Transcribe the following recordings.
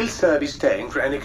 Will Sir be staying for any...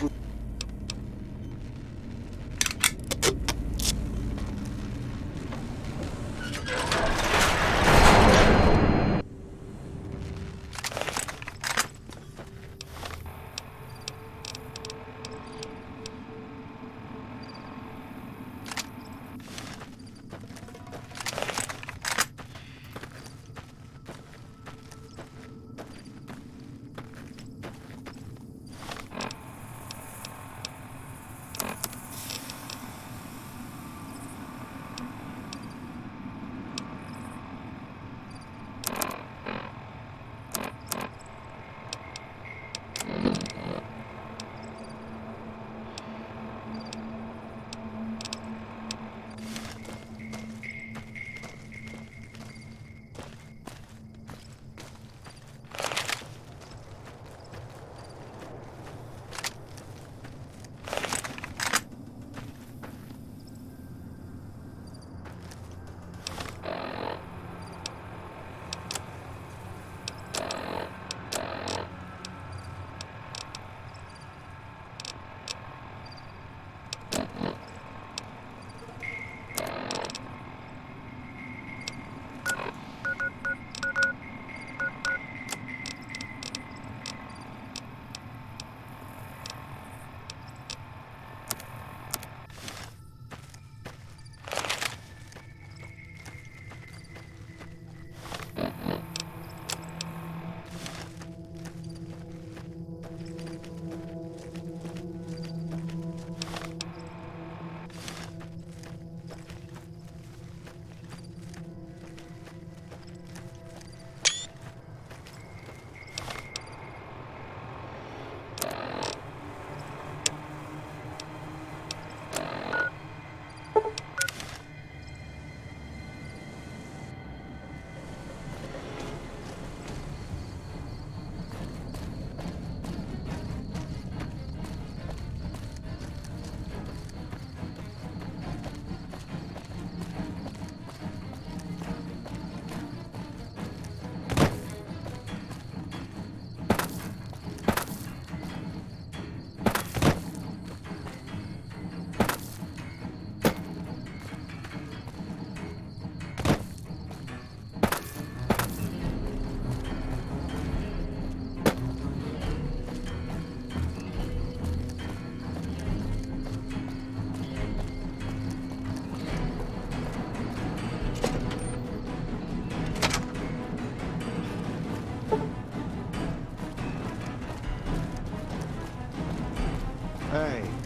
Hey.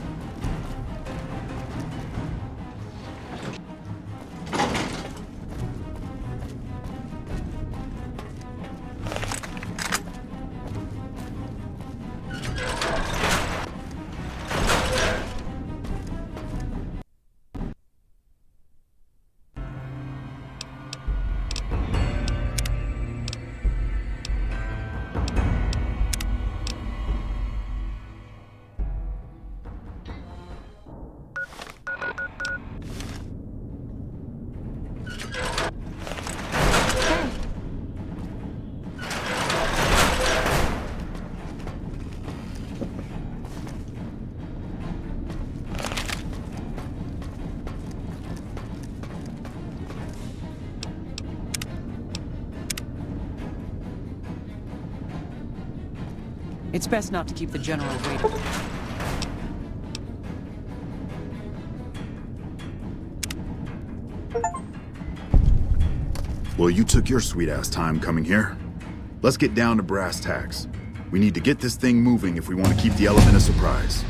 It's best not to keep the General waiting. Well, you took your sweet-ass time coming here. Let's get down to brass tacks. We need to get this thing moving if we want to keep the element a surprise.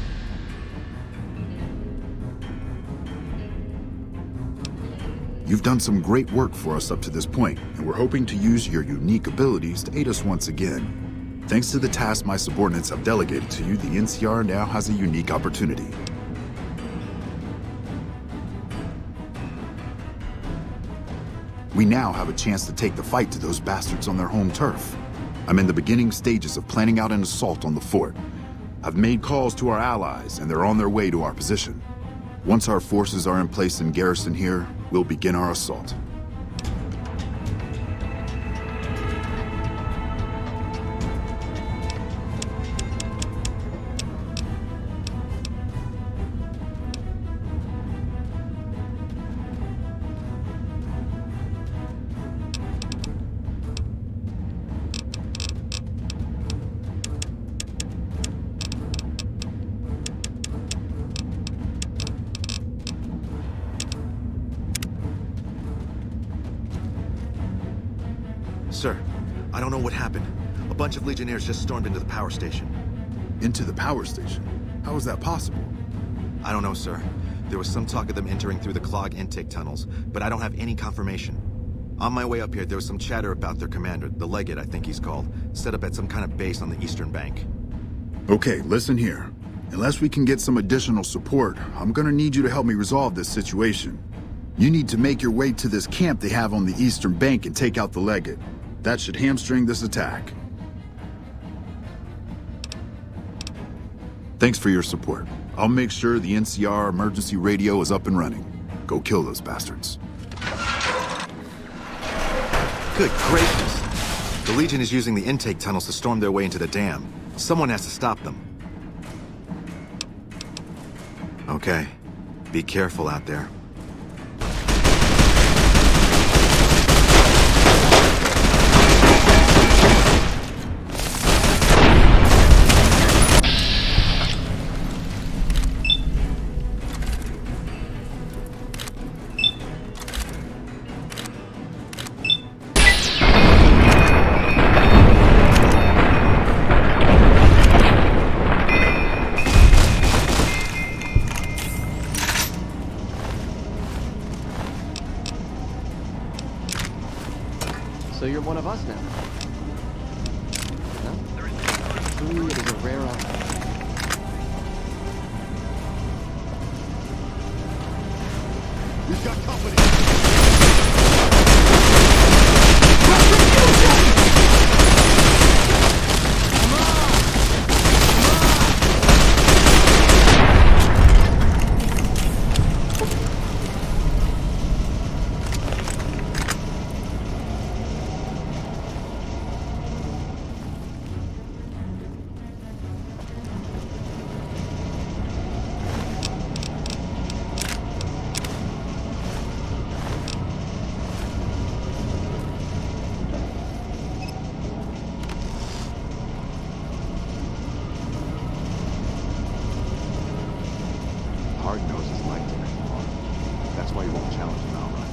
You've done some great work for us up to this point, and we're hoping to use your unique abilities to aid us once again. Thanks to the task my subordinates have delegated to you, the NCR now has a unique opportunity. We now have a chance to take the fight to those bastards on their home turf. I'm in the beginning stages of planning out an assault on the fort. I've made calls to our allies, and they're on their way to our position. Once our forces are in place in garrison here, we'll begin our assault. Sir, I don't know what happened. A bunch of Legionnaires just stormed into the power station. Into the power station? How is that possible? I don't know, sir. There was some talk of them entering through the clog intake tunnels, but I don't have any confirmation. On my way up here, there was some chatter about their commander, the Legate, I think he's called, set up at some kind of base on the eastern bank. Okay, listen here. Unless we can get some additional support, I'm gonna need you to help me resolve this situation. You need to make your way to this camp they have on the eastern bank and take out the Legate. That should hamstring this attack. Thanks for your support. I'll make sure the NCR emergency radio is up and running. Go kill those bastards. Good gracious! The Legion is using the intake tunnels to storm their way into the dam. Someone has to stop them. Okay. Be careful out there. So you're one of us now. No? Truly, it is a rare honor. We've got company! Hard-nosed like him anymore. That's why you won't challenge him outright.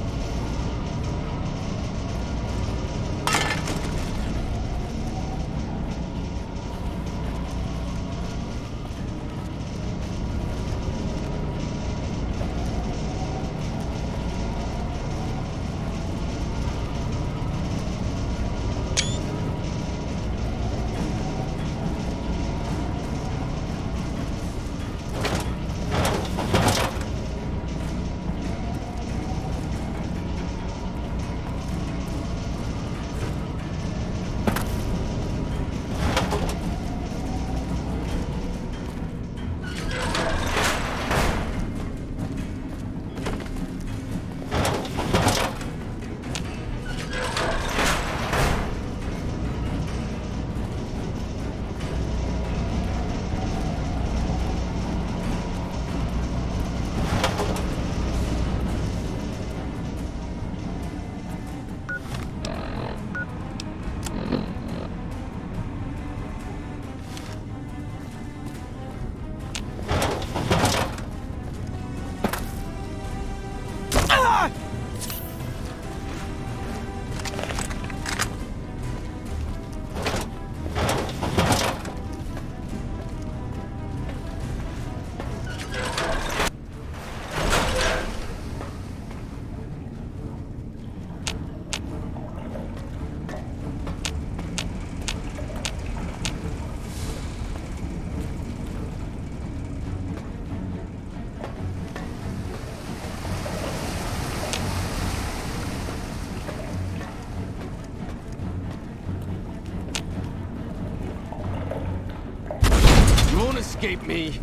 Escape me!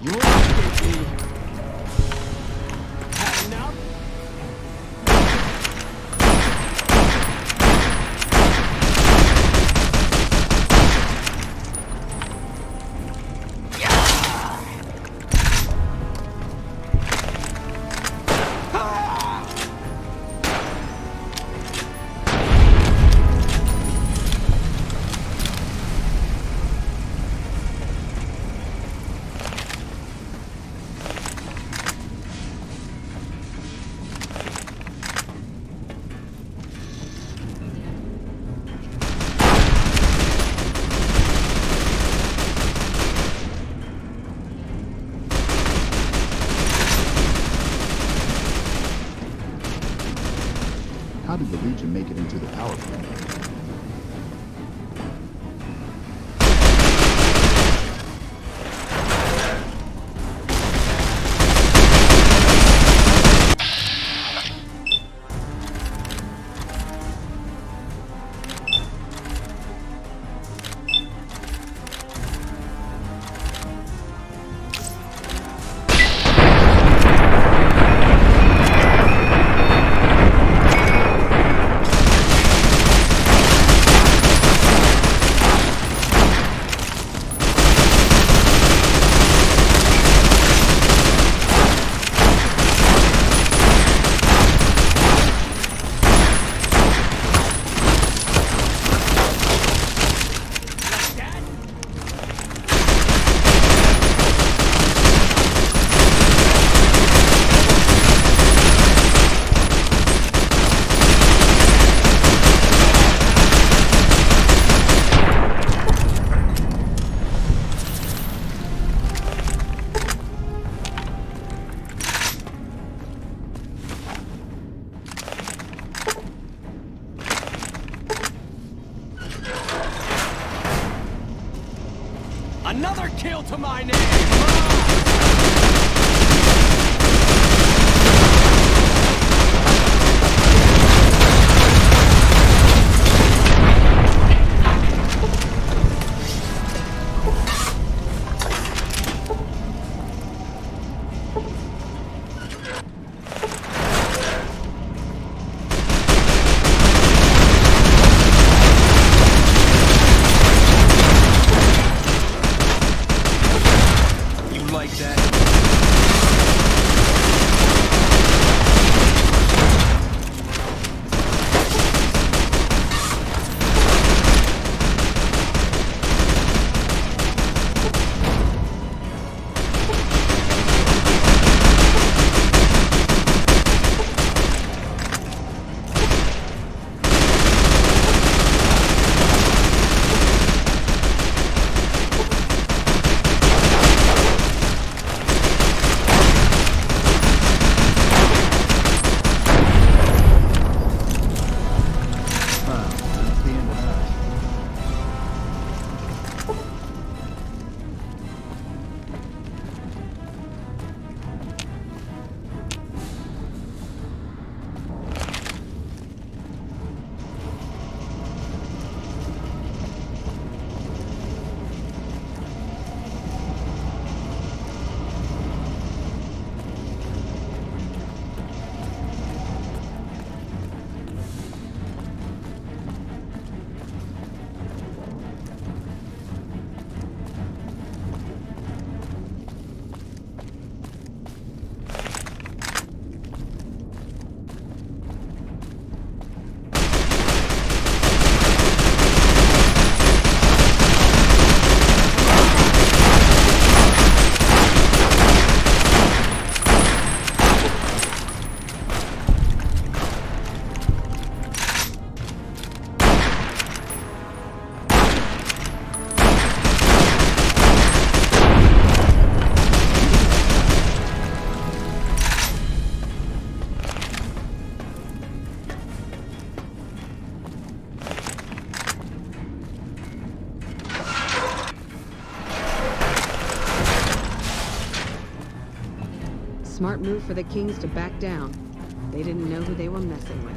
You won't escape me! Had enough? How did the Legion make it into the power plant? Another kill to my name! Like that. Smart move for the Kings to back down. They didn't know who they were messing with.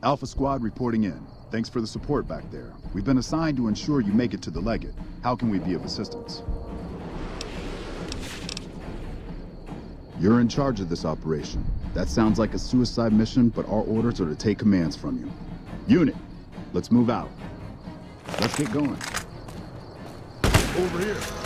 Alpha Squad reporting in. Thanks for the support back there. We've been assigned to ensure you make it to the Legate. How can we be of assistance? You're in charge of this operation. That sounds like a suicide mission, but our orders are to take commands from you. Unit, let's move out. Let's get going. Over here.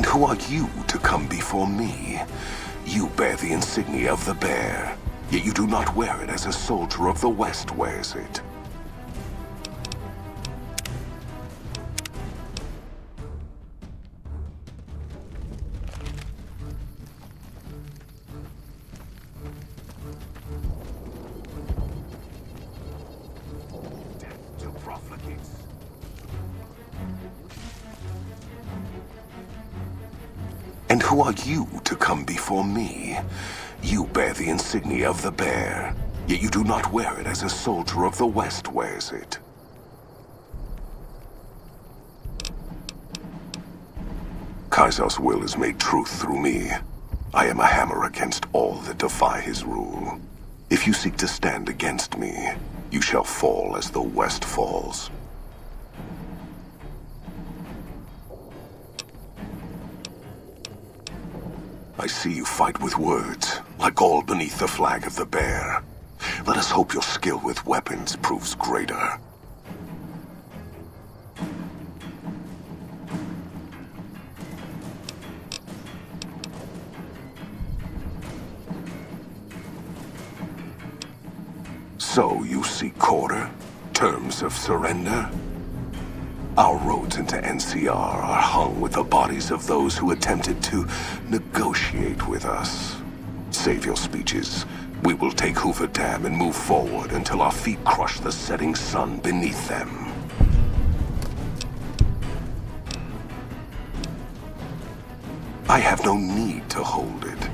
And who are you to come before me? You bear the insignia of the bear, yet you do not wear it as a soldier of the West wears it. Death to profligates. And who are you to come before me? You bear the insignia of the bear, yet you do not wear it as a soldier of the West wears it. Kaiser's will is made truth through me. I am a hammer against all that defy his rule. If you seek to stand against me, you shall fall as the West falls. I see you fight with words, like all beneath the flag of the bear. Let us hope your skill with weapons proves greater. So you seek quarter? Terms of surrender? Our roads into NCR are hung with the bodies of those who attempted to negotiate with us. Save your speeches. We will take Hoover Dam and move forward until our feet crush the setting sun beneath them. I have no need to hold it.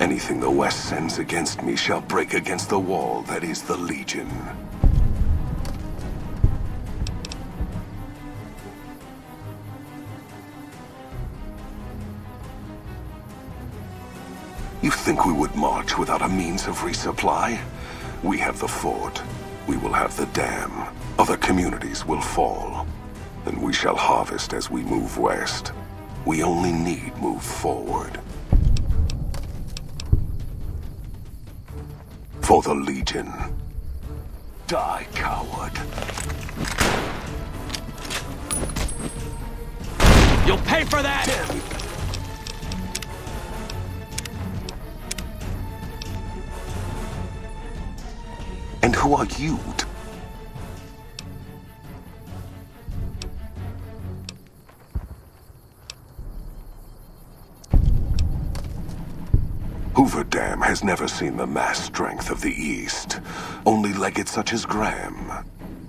Anything the West sends against me shall break against the wall that is the Legion. You think we would march without a means of resupply? We have the fort. We will have the dam. Other communities will fall. And we shall harvest as we move west. We only need move forward. For the Legion. Die, coward. You'll pay for that! Damn it. And who are you to... Hoover Dam has never seen the mass strength of the East. Only legates such as Graham,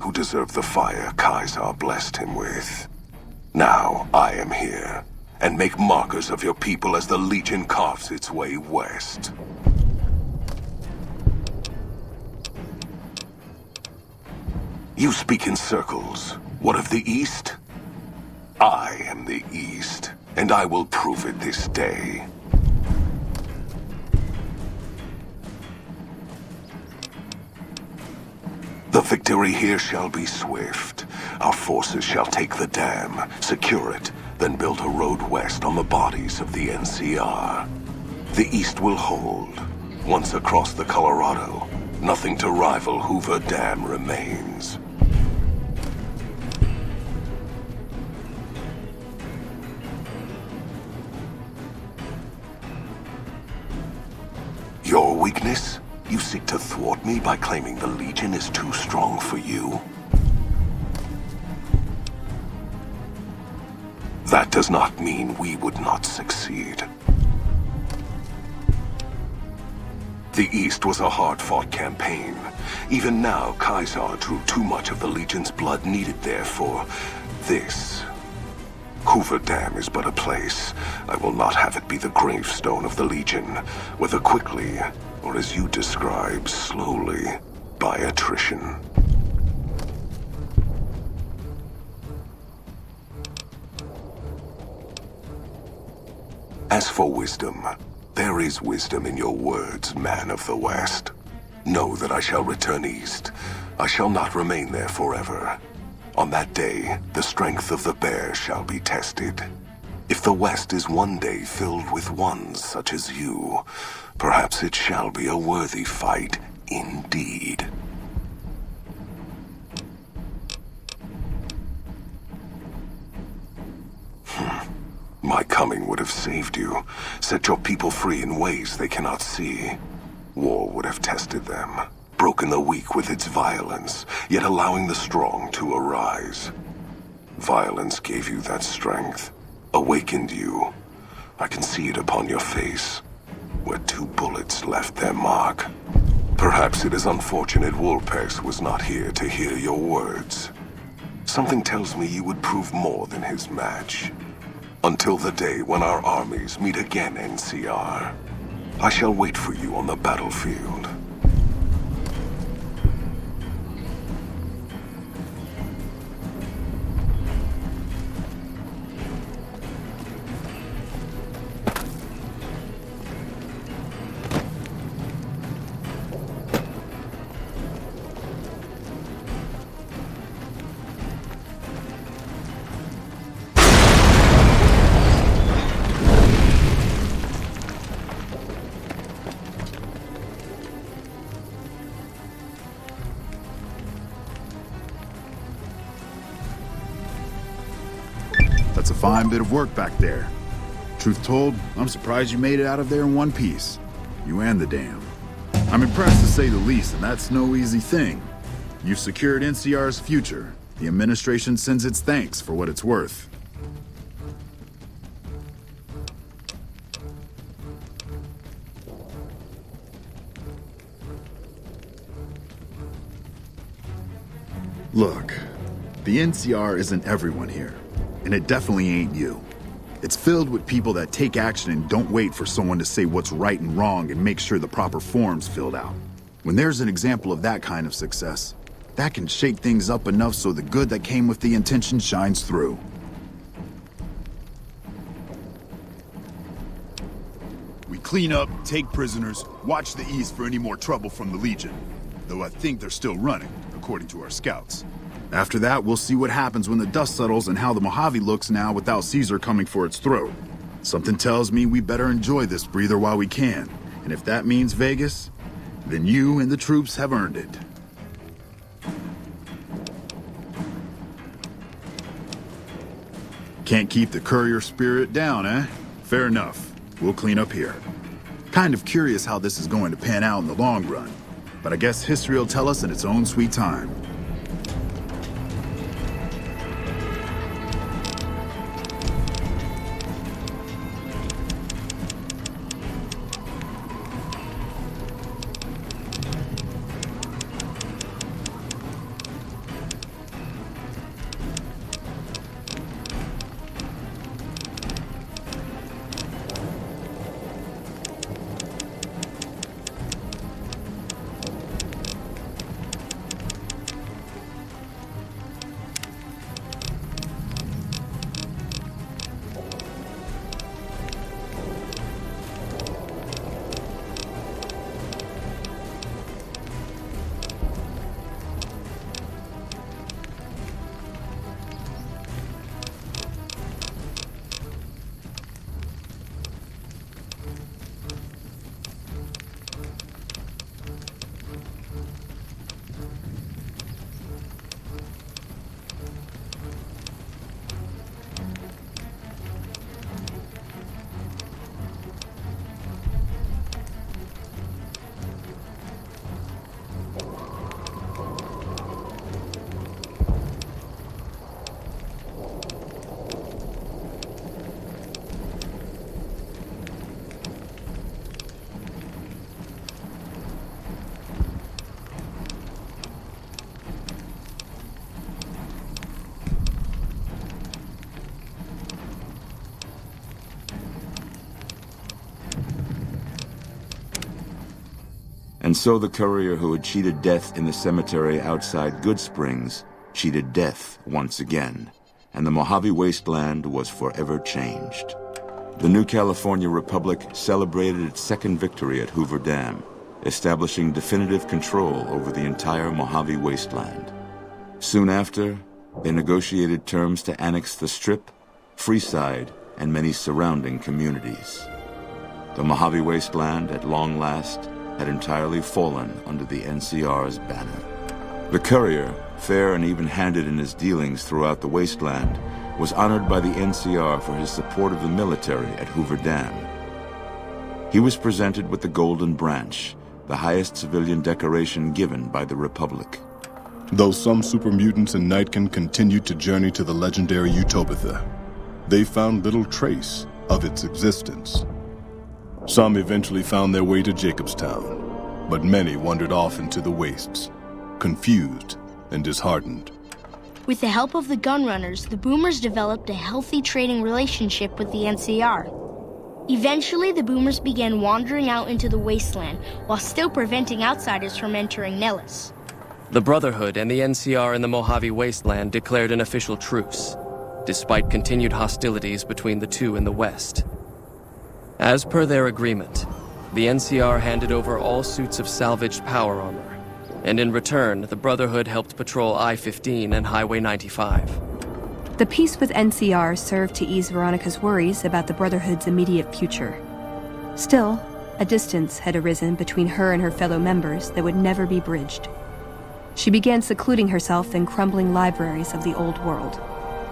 who deserve the fire Kaiser blessed him with. Now I am here, and make markers of your people as the Legion carves its way west. You speak in circles. What of the East? I am the East, and I will prove it this day. The victory here shall be swift. Our forces shall take the dam, secure it, then build a road west on the bodies of the NCR. The East will hold. Once across the Colorado, nothing to rival Hoover Dam remains. Your weakness? You seek to thwart me by claiming the Legion is too strong for you? That does not mean we would not succeed. The East was a hard-fought campaign. Even now, Kaiser drew too much of the Legion's blood needed there for this. Hoover Dam is but a place. I will not have it be the gravestone of the Legion, whether quickly, or as you describe, slowly, by attrition. As for wisdom, there is wisdom in your words, man of the West. Know that I shall return east. I shall not remain there forever. On that day, the strength of the bear shall be tested. If the West is one day filled with ones such as you, perhaps it shall be a worthy fight indeed. My coming would have saved you, set your people free in ways they cannot see. War would have tested them, broken the weak with its violence, yet allowing the strong to arise. Violence gave you that strength, awakened you. I can see it upon your face, where 2 bullets left their mark. Perhaps it is unfortunate Wolpex was not here to hear your words. Something tells me you would prove more than his match. Until the day when our armies meet again, NCR. I shall wait for you on the battlefield. That's a fine bit of work back there. Truth told, I'm surprised you made it out of there in one piece. You and the dam. I'm impressed to say the least, and that's no easy thing. You've secured NCR's future. The administration sends its thanks for what it's worth. Look, the NCR isn't everyone here. And it definitely ain't you. It's filled with people that take action and don't wait for someone to say what's right and wrong and make sure the proper form's filled out. When there's an example of that kind of success, that can shake things up enough so the good that came with the intention shines through. We clean up, take prisoners, watch the east for any more trouble from the Legion. Though I think they're still running, according to our scouts. After that, we'll see what happens when the dust settles and how the Mojave looks now without Caesar coming for its throat. Something tells me we better enjoy this breather while we can. And if that means Vegas, then you and the troops have earned it. Can't keep the courier spirit down, eh? Fair enough. We'll clean up here. Kind of curious how this is going to pan out in the long run. But I guess history will tell us in its own sweet time. And so the courier who had cheated death in the cemetery outside Good Springs cheated death once again, and the Mojave wasteland was forever changed. The new California Republic celebrated its second victory at Hoover Dam, establishing definitive control over the entire Mojave wasteland. Soon after, they negotiated terms to annex the Strip, Freeside, and many surrounding communities. The Mojave wasteland, at long last, had entirely fallen under the NCR's banner. The courier, fair and even-handed in his dealings throughout the wasteland, was honored by the NCR for his support of the military at Hoover Dam. He was presented with the Golden Branch, the highest civilian decoration given by the Republic. Though some super mutants in Nightkin continued to journey to the legendary Utopia, they found little trace of its existence. Some eventually found their way to Jacobstown, but many wandered off into the wastes, confused and disheartened. With the help of the Gunrunners, the Boomers developed a healthy trading relationship with the NCR. Eventually, the Boomers began wandering out into the wasteland while still preventing outsiders from entering Nellis. The Brotherhood and the NCR in the Mojave Wasteland declared an official truce, despite continued hostilities between the two in the west. As per their agreement, the NCR handed over all suits of salvaged power armor, and in return, the Brotherhood helped patrol I-15 and Highway 95. The peace with NCR served to ease Veronica's worries about the Brotherhood's immediate future. Still, a distance had arisen between her and her fellow members that would never be bridged. She began secluding herself in crumbling libraries of the old world,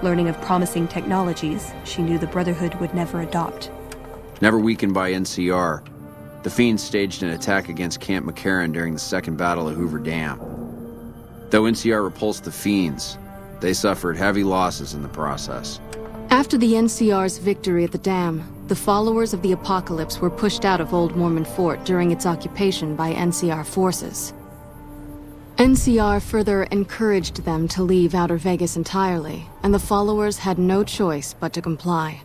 learning of promising technologies she knew the Brotherhood would never adopt. Never weakened by NCR, the Fiends staged an attack against Camp McCarran during the Second Battle of Hoover Dam. Though NCR repulsed the Fiends, they suffered heavy losses in the process. After the NCR's victory at the dam, the followers of the Apocalypse were pushed out of Old Mormon Fort during its occupation by NCR forces. NCR further encouraged them to leave Outer Vegas entirely, and the followers had no choice but to comply.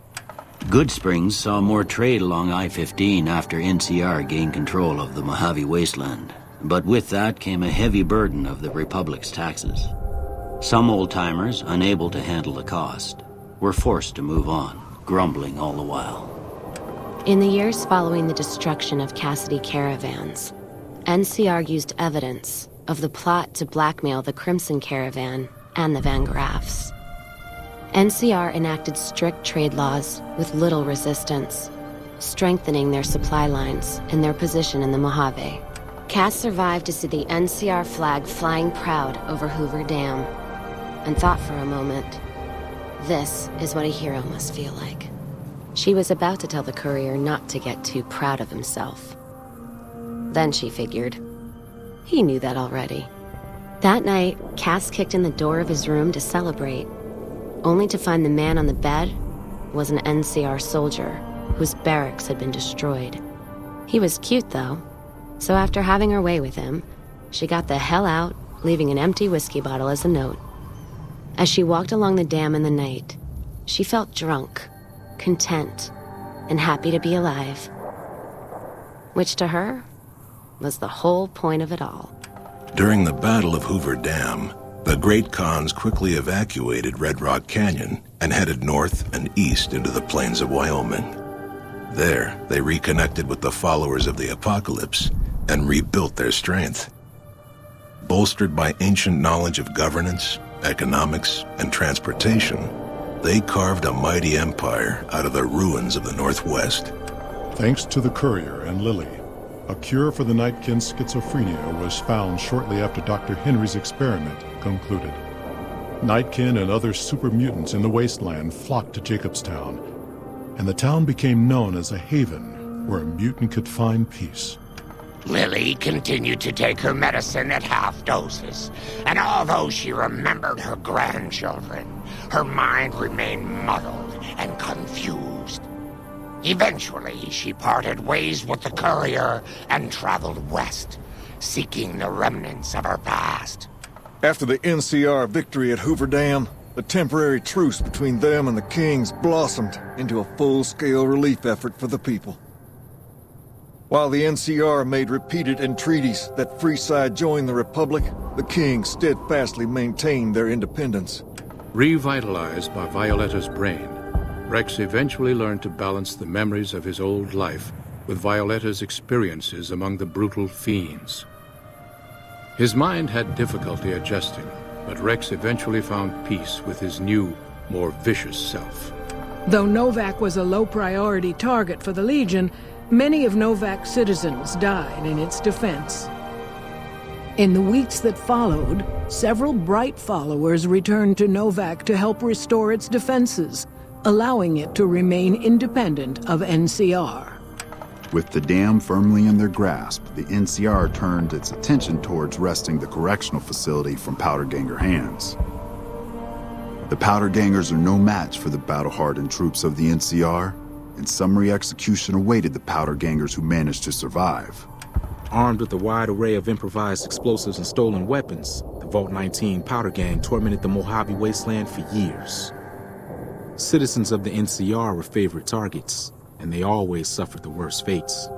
Goodsprings saw more trade along I-15 after NCR gained control of the Mojave Wasteland, but with that came a heavy burden of the Republic's taxes. Some old-timers, unable to handle the cost, were forced to move on, grumbling all the while. In the years following the destruction of Cassidy caravans, NCR used evidence of the plot to blackmail the Crimson Caravan and the Van Graffs. NCR enacted strict trade laws with little resistance, strengthening their supply lines and their position in the Mojave. Cass survived to see the NCR flag flying proud over Hoover Dam, and thought for a moment, this is what a hero must feel like. She was about to tell the courier not to get too proud of himself. Then she figured, he knew that already. That night, Cass kicked in the door of his room to celebrate, only to find the man on the bed was an NCR soldier whose barracks had been destroyed. He was cute, though, so after having her way with him, she got the hell out, leaving an empty whiskey bottle as a note. As she walked along the dam in the night, she felt drunk, content, and happy to be alive. Which to her was the whole point of it all. During the Battle of Hoover Dam, the Great Khans quickly evacuated Red Rock Canyon and headed north and east into the plains of Wyoming. There, they reconnected with the followers of the Apocalypse and rebuilt their strength. Bolstered by ancient knowledge of governance, economics, and transportation, they carved a mighty empire out of the ruins of the Northwest. Thanks to the courier and Lily, a cure for the Nightkin's schizophrenia was found shortly after Dr. Henry's experiment concluded. Nightkin and other super mutants in the wasteland flocked to Jacobstown, and the town became known as a haven where a mutant could find peace. Lily continued to take her medicine at half doses, and although she remembered her grandchildren, her mind remained muddled and confused. Eventually, she parted ways with the courier and traveled west, seeking the remnants of her past. After the NCR victory at Hoover Dam, the temporary truce between them and the Kings blossomed into a full-scale relief effort for the people. While the NCR made repeated entreaties that Freeside join the Republic, the Kings steadfastly maintained their independence. Revitalized by Violetta's brain, Rex eventually learned to balance the memories of his old life with Violetta's experiences among the brutal fiends. His mind had difficulty adjusting, but Rex eventually found peace with his new, more vicious self. Though Novak was a low-priority target for the Legion, many of Novak's citizens died in its defense. In the weeks that followed, several bright followers returned to Novak to help restore its defenses, allowing it to remain independent of NCR. With the dam firmly in their grasp, the NCR turned its attention towards wresting the correctional facility from Powderganger hands. The Powdergangers are no match for the battle-hardened troops of the NCR, and summary execution awaited the Powdergangers who managed to survive. Armed with a wide array of improvised explosives and stolen weapons, the Vault 19 Powder Gang tormented the Mojave Wasteland for years. Citizens of the NCR were favorite targets, and they always suffered the worst fates.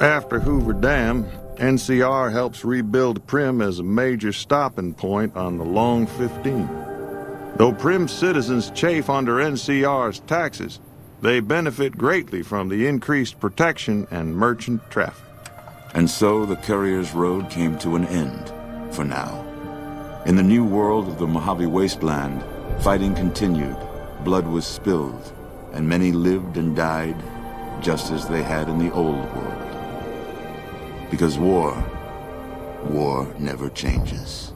After Hoover Dam, NCR helps rebuild Prim as a major stopping point on the Long 15. Though Prim's citizens chafe under NCR's taxes, they benefit greatly from the increased protection and merchant traffic. And so the Courier's Road came to an end, for now. In the new world of the Mojave Wasteland, fighting continued, blood was spilled, and many lived and died just as they had in the old world. Because war never changes.